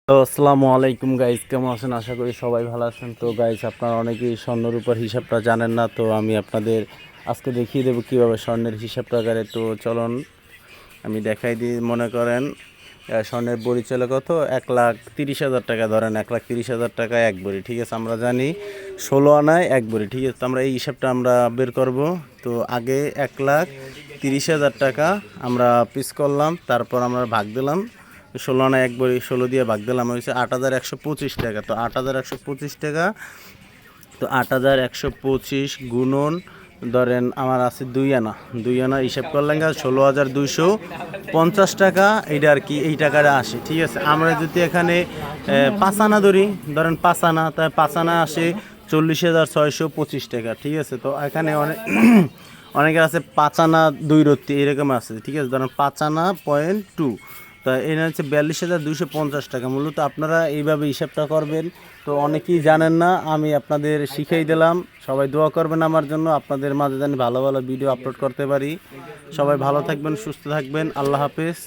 তো আসসালামু আলাইকুম গাইজ, কেমন আছেন? আশা করি সবাই ভালো আছেন। তো গাইজ, আপনারা অনেকেই স্বর্ণের উপর হিসাবটা জানেন না, তো আমি আপনাদের আজকে দেখিয়ে দেবো কীভাবে স্বর্ণের হিসাবটা করে। তো চলুন আমি দেখাই দিই। মনে করেন স্বর্ণের ভরি চলে কত, 1,30,000 টাকা। ধরেন 1,30,000 টাকা এক ভরি, ঠিক আছে। আমরা জানি 16 আনায় এক ভরি, ঠিক আছে। তো আমরা এই হিসাবটা আমরা বের করব। তো আগে 1,30,000 টাকা আমরা পিস করলাম, তারপর আমরা ভাগ দিলাম 16 আনায় এক ভরি, 16 দিয়ে ভাগ দিলাম হয়েছে 8,125 টাকা। তো 8,125 টাকা, তো 8,125 গুণন ধরেন আমার আছে 2 আনা, 2 আনা হিসাব করলেন 16,250 টাকা। এইটা আর কি, এই টাকাটা আসে, ঠিক আছে। আমরা যদি এখানে 5 আনা ধরি, ধরেন 5 আনা, তাই 5 আনা আসে 40,625 টাকা, ঠিক আছে। তো এখানে অনেকের আছে 5 আনা 2 রত্তি এরকম আছে, ঠিক আছে। ধরেন 5 আনা 0.2, তা এটা হচ্ছে 42,250 টাকা। মূলত আপনারা এইভাবে হিসাবটা করবেন। তো অনেকেই জানেন না, আমি আপনাদের শিখিয়ে দিলাম। সবাই দোয়া করবেন আমার জন্য, আপনাদের মাঝে জানি ভালো ভালো ভিডিও আপলোড করতে পারি। সবাই ভালো থাকবেন, সুস্থ থাকবেন। আল্লাহ হাফেজ।